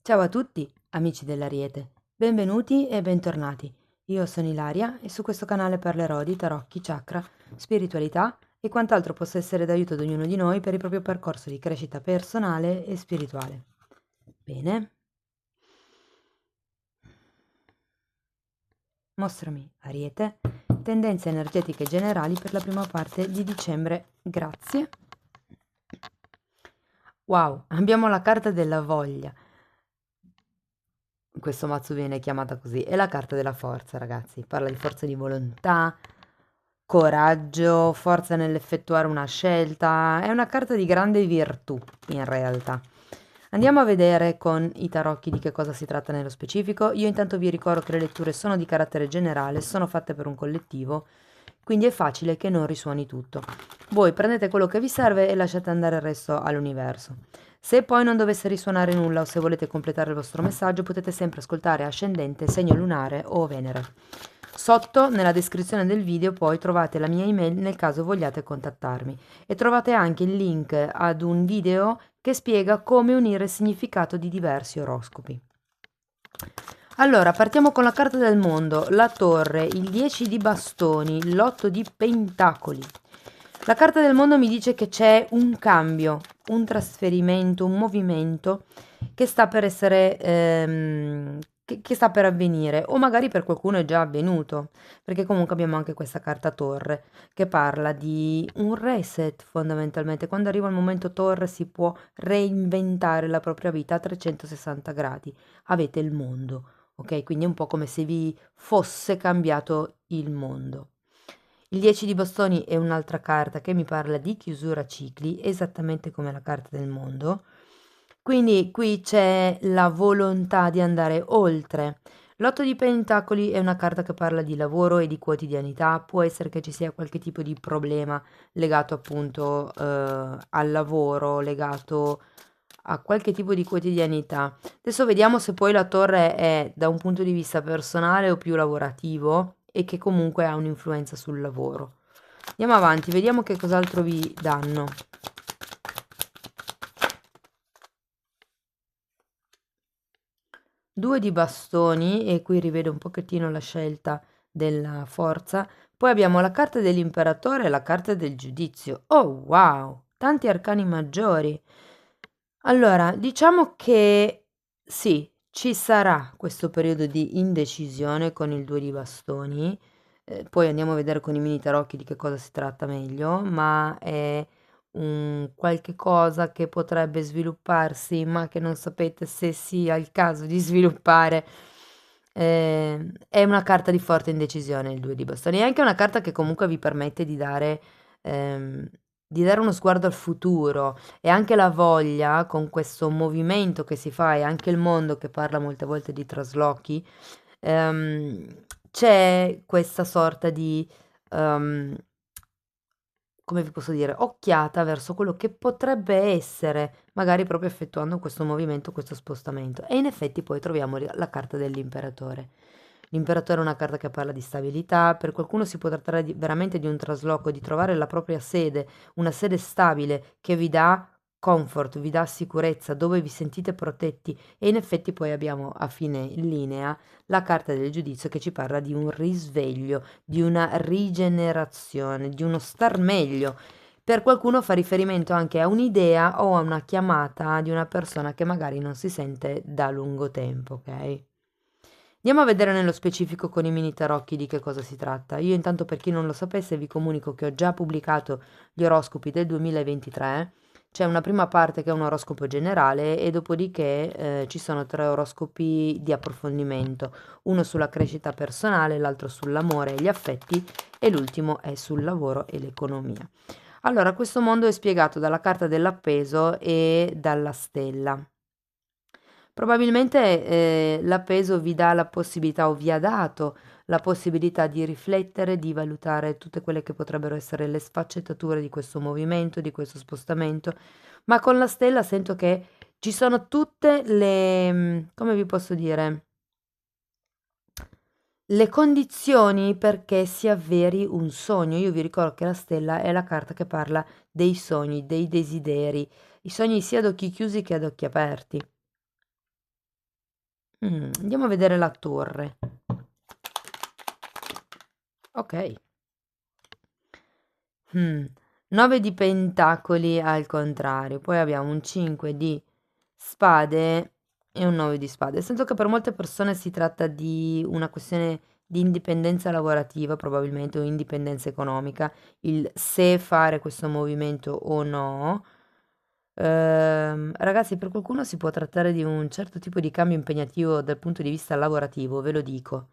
Ciao a tutti, amici dell'Ariete, benvenuti e bentornati. Io sono Ilaria e su questo canale parlerò di tarocchi, chakra, spiritualità e quant'altro possa essere d'aiuto ad ognuno di noi per il proprio percorso di crescita personale e spirituale. Bene. Mostrami, Ariete, tendenze energetiche generali per la prima parte di dicembre. Grazie. Wow, abbiamo la carta della voglia. Questo mazzo viene chiamata così. È la carta della forza, ragazzi. Parla di forza di volontà, coraggio, forza nell'effettuare una scelta. È una carta di grande virtù, in realtà. Andiamo a vedere con i tarocchi di che cosa si tratta nello specifico. Io intanto vi ricordo che le letture sono di carattere generale, sono fatte per un collettivo, quindi è facile che non risuoni tutto. Voi prendete quello che vi serve e lasciate andare il resto all'universo. Se poi non dovesse risuonare nulla o se volete completare il vostro messaggio, potete sempre ascoltare ascendente, segno lunare o Venere. Sotto nella descrizione del video poi trovate la mia email nel caso vogliate contattarmi e trovate anche il link ad un video che spiega come unire il significato di diversi oroscopi. Allora, partiamo con la carta del mondo, la torre, il 10 di bastoni, l'8 di pentacoli. La carta del mondo mi dice che c'è un cambio, un trasferimento, un movimento che sta per essere, che sta per avvenire, o magari per qualcuno è già avvenuto, perché comunque abbiamo anche questa carta torre che parla di un reset fondamentalmente. Quando arriva il momento torre si può reinventare la propria vita a 360 gradi. Avete il mondo, ok? Quindi è un po' come se vi fosse cambiato il mondo. Il 10 di bastoni è un'altra carta che mi parla di chiusura cicli, esattamente come la carta del mondo. Quindi qui c'è la volontà di andare oltre. L'otto di pentacoli è una carta che parla di lavoro e di quotidianità. Può essere che ci sia qualche tipo di problema legato appunto al lavoro, legato a qualche tipo di quotidianità. Adesso vediamo se poi la torre è da un punto di vista personale o più lavorativo e che comunque ha un'influenza sul lavoro. Andiamo avanti, vediamo che cos'altro vi danno. Due di bastoni, e qui rivedo un pochettino la scelta della forza. Poi abbiamo la carta dell'imperatore e la carta del giudizio. Oh wow, tanti arcani maggiori. Allora, diciamo che sì, ci sarà questo periodo di indecisione con il 2 di bastoni, poi andiamo a vedere con i mini tarocchi di che cosa si tratta meglio, ma è un qualche cosa che potrebbe svilupparsi, ma che non sapete se sia il caso di sviluppare. È una carta di forte indecisione il 2 di bastoni, è anche una carta che comunque vi permette di dare uno sguardo al futuro e anche la voglia con questo movimento che si fa e anche il mondo che parla molte volte di traslochi, c'è questa sorta di, ehm, come vi posso dire, occhiata verso quello che potrebbe essere, magari proprio effettuando questo movimento, questo spostamento. E in effetti poi troviamo la carta dell'imperatore. L'imperatore è una carta che parla di stabilità, per qualcuno si può trattare veramente di un trasloco, di trovare la propria sede, una sede stabile che vi dà comfort, vi dà sicurezza, dove vi sentite protetti e in effetti poi abbiamo a fine linea la carta del giudizio che ci parla di un risveglio, di una rigenerazione, di uno star meglio. Per qualcuno fa riferimento anche a un'idea o a una chiamata di una persona che magari non si sente da lungo tempo, ok? Andiamo a vedere nello specifico con i mini tarocchi di che cosa si tratta. Io intanto per chi non lo sapesse vi comunico che ho già pubblicato gli oroscopi del 2023. C'è una prima parte che è un oroscopo generale e dopodiché ci sono tre oroscopi di approfondimento, uno sulla crescita personale, l'altro sull'amore e gli affetti e l'ultimo è sul lavoro e l'economia. Allora, questo mondo è spiegato dalla carta dell'appeso e dalla stella. Probabilmente, l'appeso vi dà la possibilità o vi ha dato la possibilità di riflettere, di valutare tutte quelle che potrebbero essere le sfaccettature di questo movimento, di questo spostamento, ma con la stella sento che ci sono tutte le come vi posso dire, le condizioni perché si avveri un sogno. Io vi ricordo che la stella è la carta che parla dei sogni, dei desideri, i sogni sia ad occhi chiusi che ad occhi aperti. Andiamo a vedere la torre. Ok. 9 di pentacoli al contrario, poi abbiamo un 5 di spade e un 9 di spade. Sento che per molte persone si tratta di una questione di indipendenza lavorativa, probabilmente, o indipendenza economica, il se fare questo movimento o no. Ragazzi, per qualcuno si può trattare di un certo tipo di cambio impegnativo dal punto di vista lavorativo, ve lo dico.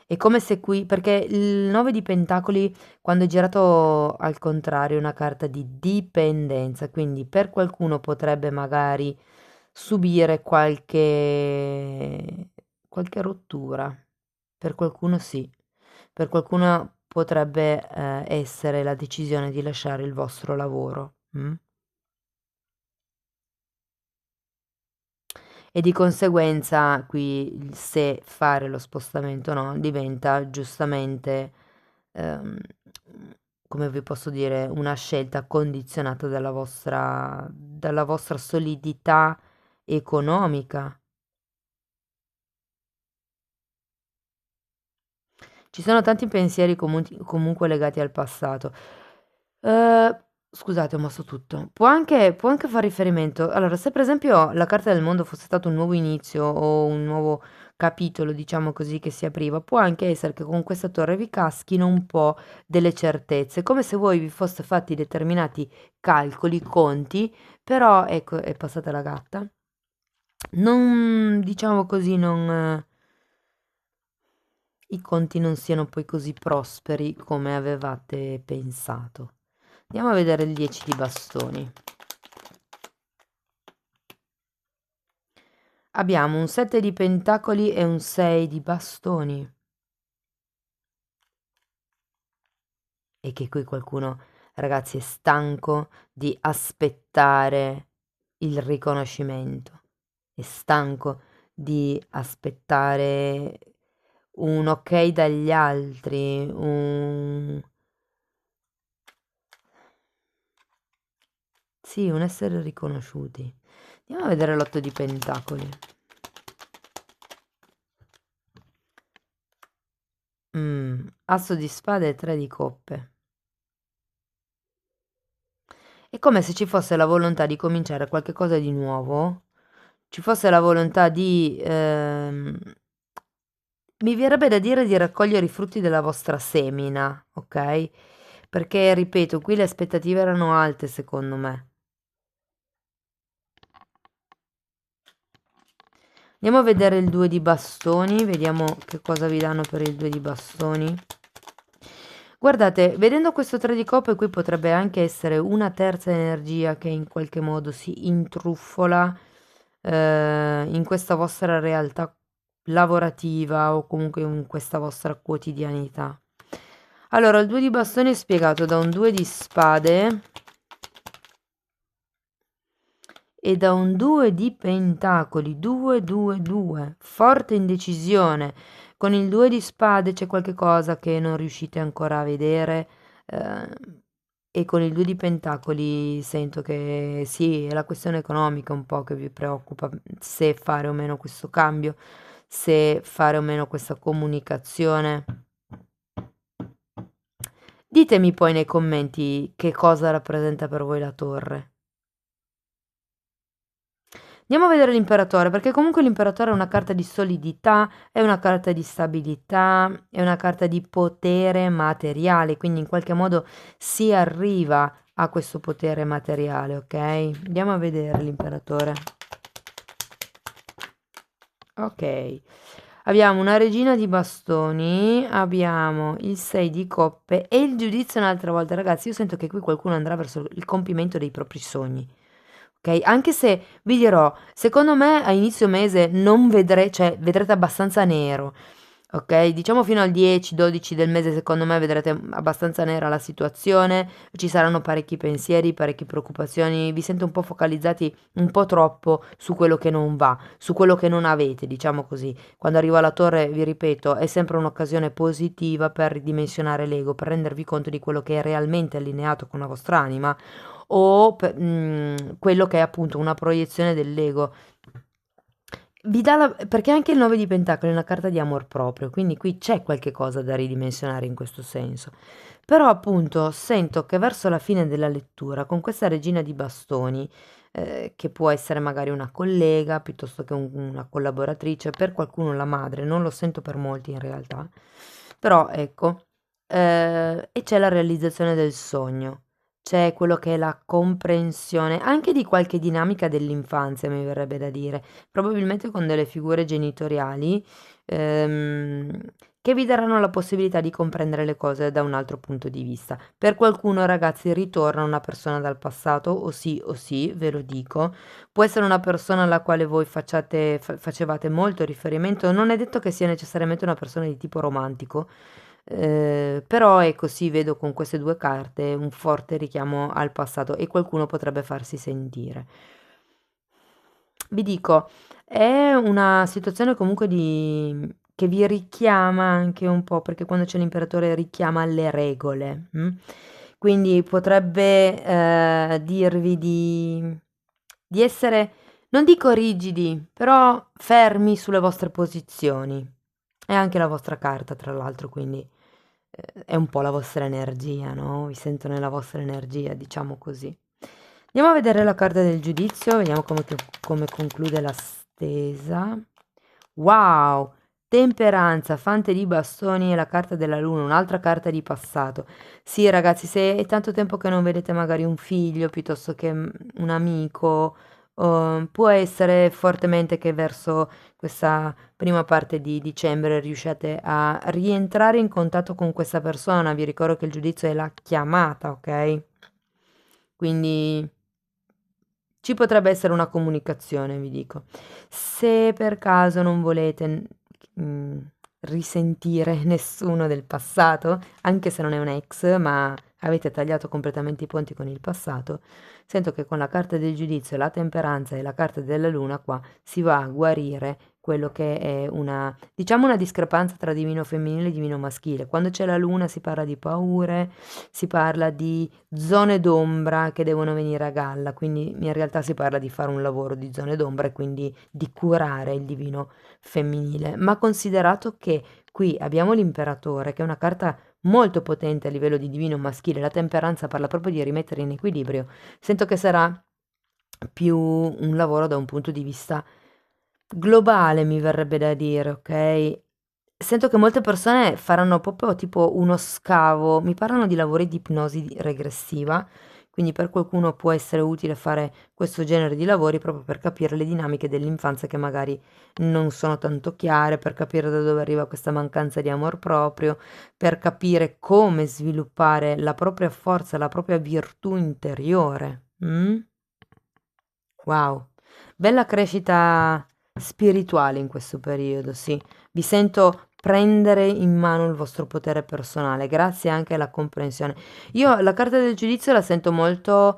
È come se qui, perché il 9 di pentacoli, quando è girato al contrario, è una carta di dipendenza, quindi per qualcuno potrebbe magari subire qualche rottura, per qualcuno sì, per qualcuno potrebbe essere la decisione di lasciare il vostro lavoro. E di conseguenza qui il se fare lo spostamento o no diventa giustamente, ehm, come vi posso dire, una scelta condizionata dalla vostra solidità economica. Ci sono tanti pensieri comunque legati al passato. Ehm, Scusate, ho mosso tutto. Può anche far riferimento allora, se per esempio la carta del mondo fosse stato un nuovo inizio o un nuovo capitolo, diciamo così, che si apriva, può anche essere che con questa torre vi caschino un po' delle certezze, come se voi vi foste fatti determinati calcoli, conti, però ecco, è passata la gatta. Non, diciamo così, non i conti non siano poi così prosperi come avevate pensato. Andiamo a vedere il 10 di bastoni. Abbiamo un 7 di pentacoli e un 6 di bastoni. E che qui qualcuno, ragazzi, è stanco di aspettare il riconoscimento. È stanco di aspettare un ok dagli altri, sì, un essere riconosciuti. Andiamo a vedere l'otto di pentacoli. Asso di spade e 3 di coppe. È come se ci fosse la volontà di cominciare qualche cosa di nuovo, ci fosse la volontà di, mi verrebbe da dire di raccogliere i frutti della vostra semina, ok? Perché, ripeto, qui le aspettative erano alte secondo me. Andiamo a vedere il 2 di bastoni, vediamo che cosa vi danno per il 2 di bastoni. Guardate, vedendo questo 3 di coppe qui potrebbe anche essere una terza energia che in qualche modo si intruffola in questa vostra realtà lavorativa o comunque in questa vostra quotidianità. Allora, il 2 di bastoni è spiegato da un 2 di spade e da un 2 di pentacoli, 2, 2, 2, forte indecisione. Con il 2 di spade c'è qualche cosa che non riuscite ancora a vedere, ehm, e con il 2 di pentacoli sento che sì, è la questione economica un po' che vi preoccupa, se fare o meno questo cambio, se fare o meno questa comunicazione. Ditemi poi nei commenti che cosa rappresenta per voi la torre. Andiamo a vedere l'imperatore, perché comunque l'imperatore è una carta di solidità, è una carta di stabilità, è una carta di potere materiale, quindi in qualche modo si arriva a questo potere materiale, ok? Andiamo a vedere l'imperatore. Ok, abbiamo una regina di bastoni, abbiamo il 6 di coppe e il giudizio un'altra volta. Ragazzi, io sento che qui qualcuno andrà verso il compimento dei propri sogni. Ok, anche se vi dirò, secondo me a inizio mese non cioè vedrete abbastanza nero. Ok, diciamo fino al 10-12 del mese, secondo me vedrete abbastanza nera la situazione, ci saranno parecchi pensieri, parecchie preoccupazioni, vi sento un po' focalizzati un po' troppo su quello che non va, su quello che non avete, diciamo così. Quando arrivo alla torre, vi ripeto, è sempre un'occasione positiva per ridimensionare l'ego, per rendervi conto di quello che è realmente allineato con la vostra anima o quello che è appunto una proiezione dell'ego. vi dà perché anche il 9 di Pentacoli è una carta di amor proprio, quindi qui c'è qualche cosa da ridimensionare in questo senso. Però appunto sento che verso la fine della lettura, con questa regina di bastoni, che può essere magari una collega piuttosto che una collaboratrice, per qualcuno la madre, non lo sento per molti in realtà, però ecco, e c'è la realizzazione del sogno. C'è quello che è la comprensione anche di qualche dinamica dell'infanzia, mi verrebbe da dire, probabilmente con delle figure genitoriali, ehm, che vi daranno la possibilità di comprendere le cose da un altro punto di vista. Per qualcuno, ragazzi, ritorna una persona dal passato, o sì, ve lo dico. Può essere una persona alla quale voi facevate molto riferimento, non è detto che sia necessariamente una persona di tipo romantico, però ecco, sì, vedo con queste due carte un forte richiamo al passato e qualcuno potrebbe farsi sentire. Vi dico, è una situazione comunque che vi richiama anche un po', perché quando c'è l'imperatore richiama alle regole. Quindi potrebbe dirvi di essere, non dico rigidi, però fermi sulle vostre posizioni. È anche la vostra carta, tra l'altro, quindi è un po' la vostra energia, no? Vi sento nella vostra energia, diciamo così. Andiamo a vedere la carta del giudizio, vediamo come conclude la stesa. Wow! Temperanza, fante di bastoni e la carta della luna, un'altra carta di passato. Sì, ragazzi, se è tanto tempo che non vedete magari un figlio piuttosto che un amico, può essere fortemente che verso questa prima parte di dicembre riusciate a rientrare in contatto con questa persona. Vi ricordo che il giudizio è la chiamata, ok? Quindi ci potrebbe essere una comunicazione, vi dico. Se per caso non volete mm, risentire nessuno del passato, anche se non è un ex, ma avete tagliato completamente i ponti con il passato, sento che con la carta del giudizio, la temperanza e la carta della luna qua si va a guarire quello che è una, diciamo, una discrepanza tra divino femminile e divino maschile. Quando c'è la luna si parla di paure, si parla di zone d'ombra che devono venire a galla, quindi in realtà si parla di fare un lavoro di zone d'ombra e quindi di curare il divino femminile. Ma considerato che qui abbiamo l'imperatore, che è una carta molto potente a livello di divino maschile, la temperanza parla proprio di rimettere in equilibrio, sento che sarà più un lavoro da un punto di vista globale, mi verrebbe da dire, ok? Sento che molte persone faranno proprio tipo uno scavo, mi parlano di lavori di ipnosi regressiva, quindi per qualcuno può essere utile fare questo genere di lavori proprio per capire le dinamiche dell'infanzia che magari non sono tanto chiare, per capire da dove arriva questa mancanza di amor proprio, per capire come sviluppare la propria forza, la propria virtù interiore. Wow, bella crescita spirituale in questo periodo, sì. Vi sento prendere in mano il vostro potere personale, grazie anche alla comprensione. Io la carta del giudizio la sento molto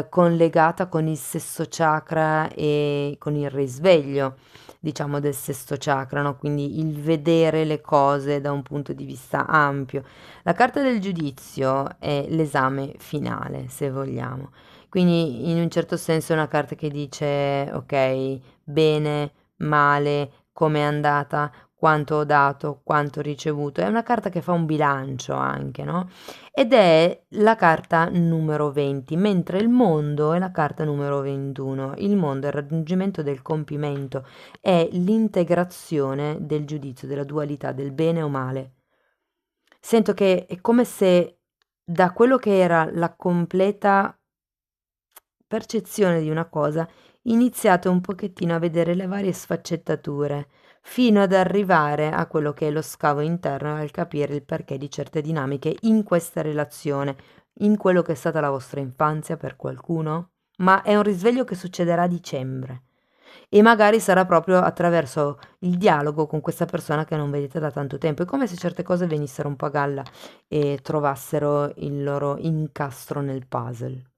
collegata con il sesto chakra e con il risveglio, diciamo, del sesto chakra, no? Quindi il vedere le cose da un punto di vista ampio. La carta del giudizio è l'esame finale, se vogliamo. Quindi in un certo senso è una carta che dice, ok, bene, male, come è andata, quanto ho dato, quanto ho ricevuto. È una carta che fa un bilancio anche, no? Ed è la carta numero 20, mentre il mondo è la carta numero 21. Il mondo è il raggiungimento del compimento, è l'integrazione del giudizio, della dualità, del bene o male. Sento che è come se da quello che era la completa percezione di una cosa, iniziate un pochettino a vedere le varie sfaccettature, fino ad arrivare a quello che è lo scavo interno, al capire il perché di certe dinamiche in questa relazione, in quello che è stata la vostra infanzia per qualcuno. Ma è un risveglio che succederà a dicembre. E magari sarà proprio attraverso il dialogo con questa persona che non vedete da tanto tempo. È come se certe cose venissero un po' a galla e trovassero il loro incastro nel puzzle.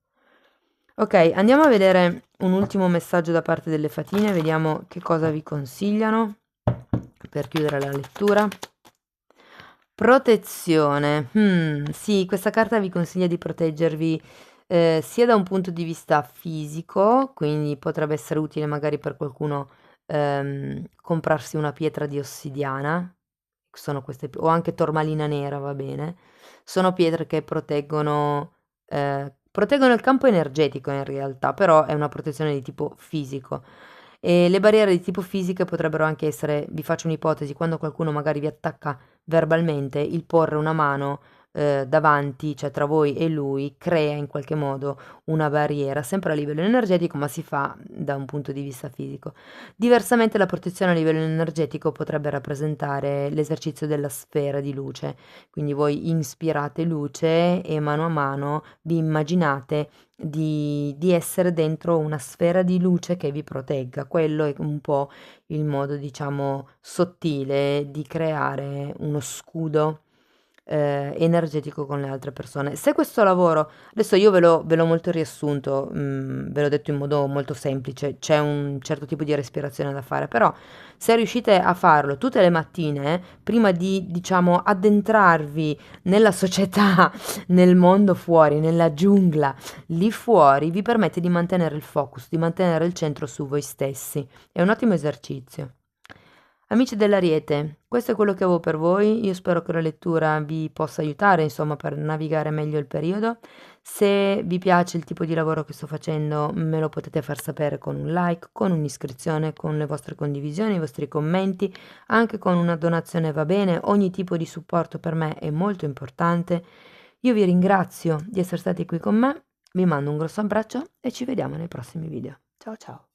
Ok, andiamo a vedere un ultimo messaggio da parte delle fatine, vediamo che cosa vi consigliano per chiudere la lettura. Protezione. Sì, questa carta vi consiglia di proteggervi sia da un punto di vista fisico, quindi potrebbe essere utile magari per qualcuno comprarsi una pietra di ossidiana, sono queste o anche tormalina nera, va bene. Sono pietre che proteggono il campo energetico in realtà, però è una protezione di tipo fisico. E le barriere di tipo fisiche potrebbero anche essere, vi faccio un'ipotesi, quando qualcuno magari vi attacca verbalmente, il porre una mano davanti, cioè tra voi e lui, crea in qualche modo una barriera, sempre a livello energetico, ma si fa da un punto di vista fisico. Diversamente la protezione a livello energetico potrebbe rappresentare l'esercizio della sfera di luce, quindi voi inspirate luce e mano a mano vi immaginate di essere dentro una sfera di luce che vi protegga. Quello è un po' il modo, diciamo, sottile di creare uno scudo energetico con le altre persone. Se questo lavoro, adesso io ve l'ho molto riassunto, ve l'ho detto in modo molto semplice, c'è un certo tipo di respirazione da fare, però se riuscite a farlo tutte le mattine, prima di, diciamo, addentrarvi nella società, nel mondo fuori, nella giungla, lì fuori, vi permette di mantenere il focus, di mantenere il centro su voi stessi. È un ottimo esercizio. Amici dell'Ariete, questo è quello che avevo per voi. Io spero che la lettura vi possa aiutare, insomma, per navigare meglio il periodo. Se vi piace il tipo di lavoro che sto facendo, me lo potete far sapere con un like, con un'iscrizione, con le vostre condivisioni, i vostri commenti, anche con una donazione va bene. Ogni tipo di supporto per me è molto importante. Io vi ringrazio di essere stati qui con me, vi mando un grosso abbraccio e ci vediamo nei prossimi video. Ciao ciao!